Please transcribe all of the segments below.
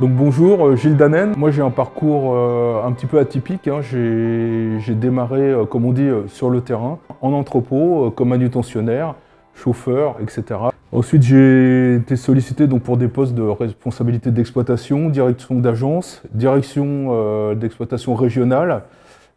Donc bonjour, Gilles Danen. Moi j'ai un parcours un petit peu atypique, hein. J'ai démarré, comme on dit, sur le terrain, en entrepôt, comme manutentionnaire, chauffeur, etc. Ensuite j'ai été sollicité donc, pour des postes de responsabilité d'exploitation, direction d'agence, direction d'exploitation régionale,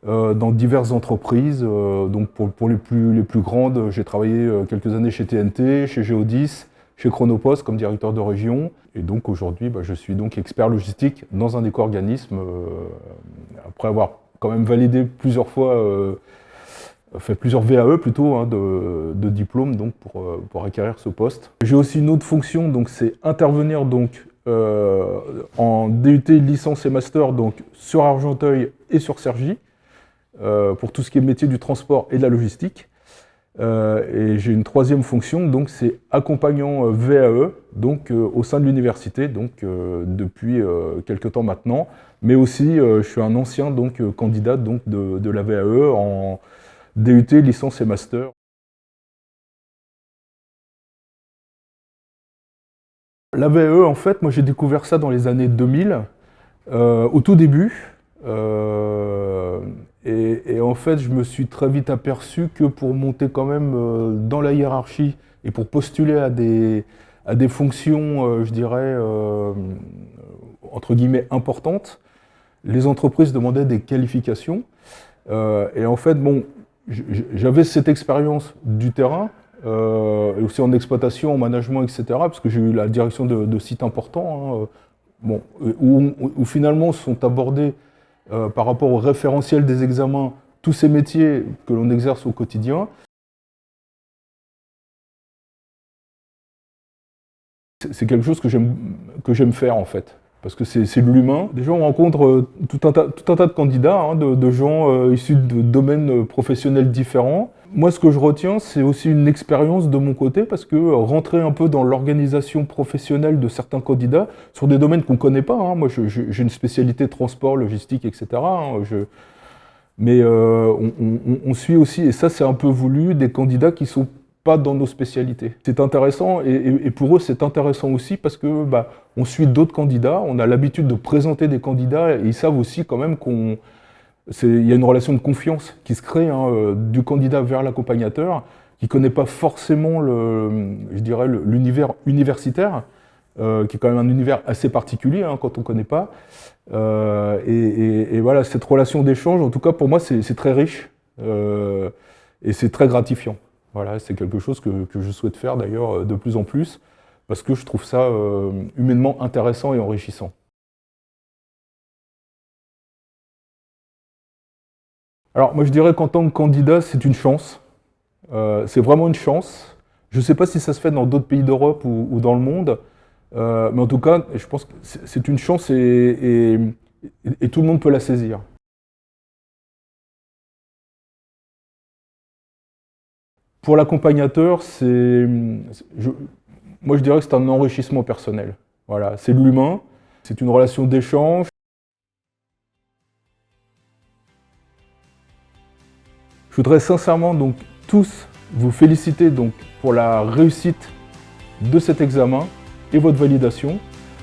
dans diverses entreprises. Donc pour les plus grandes, j'ai travaillé quelques années chez TNT, chez Geodis, chez Chronopost comme directeur de région. Et donc aujourd'hui, je suis donc expert logistique dans un éco-organisme, après avoir quand même validé plusieurs fois, fait plusieurs VAE plutôt, hein, de diplômes donc pour acquérir ce poste. J'ai aussi une autre fonction, donc c'est intervenir donc, en DUT, licence et master donc, sur Argenteuil et sur Cergy, pour tout ce qui est métier du transport et de la logistique. Et j'ai une troisième fonction, donc c'est accompagnant VAE, donc au sein de l'université, donc depuis quelques temps maintenant. Mais aussi, je suis un ancien donc candidat donc de la VAE en DUT, licence et master. La VAE, en fait, moi j'ai découvert ça dans les années 2000, au tout début. Et en fait, je me suis très vite aperçu que pour monter quand même dans la hiérarchie et pour postuler à des fonctions, je dirais, entre guillemets, importantes, les entreprises demandaient des qualifications. Et en fait, bon, j'avais cette expérience du terrain, et aussi en exploitation, en management, etc., parce que j'ai eu la direction de sites importants, hein, bon, où finalement sont abordés par rapport au référentiel des examens, tous ces métiers que l'on exerce au quotidien. C'est quelque chose que j'aime faire en fait, parce que c'est de l'humain. Déjà on rencontre tout un tas de candidats, hein, de gens issus de domaines professionnels différents. Moi ce que je retiens, c'est aussi une expérience de mon côté, parce que rentrer un peu dans l'organisation professionnelle de certains candidats, sur des domaines qu'on ne connaît pas, hein. Moi j'ai une spécialité transport, logistique, etc. Hein, mais on suit aussi, et ça c'est un peu voulu, des candidats qui sont pas dans nos spécialités. C'est intéressant, et pour eux c'est intéressant aussi parce que on suit d'autres candidats, on a l'habitude de présenter des candidats, et ils savent aussi quand même il y a une relation de confiance qui se crée, hein, du candidat vers l'accompagnateur, qui ne connaît pas forcément je dirais l'univers universitaire, qui est quand même un univers assez particulier, hein, quand on ne connaît pas. Et voilà, cette relation d'échange, en tout cas pour moi, c'est très riche, et c'est très gratifiant. Voilà, c'est quelque chose que je souhaite faire d'ailleurs de plus en plus, parce que je trouve ça humainement intéressant et enrichissant. Alors moi je dirais qu'en tant que candidat, c'est une chance. C'est vraiment une chance. Je ne sais pas si ça se fait dans d'autres pays d'Europe ou dans le monde, mais en tout cas, je pense que c'est une chance, et tout le monde peut la saisir. Pour l'accompagnateur, moi je dirais que c'est un enrichissement personnel. Voilà, c'est de l'humain, c'est une relation d'échange. Je voudrais sincèrement donc tous vous féliciter donc pour la réussite de cet examen et votre validation.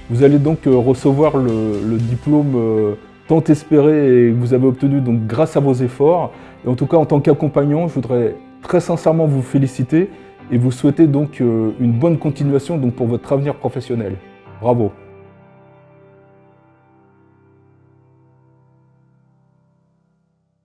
Vous allez donc recevoir le diplôme tant espéré et que vous avez obtenu donc grâce à vos efforts. Et en tout cas, en tant qu'accompagnant, je voudrais très sincèrement vous féliciter et vous souhaiter donc une bonne continuation donc pour votre avenir professionnel. Bravo.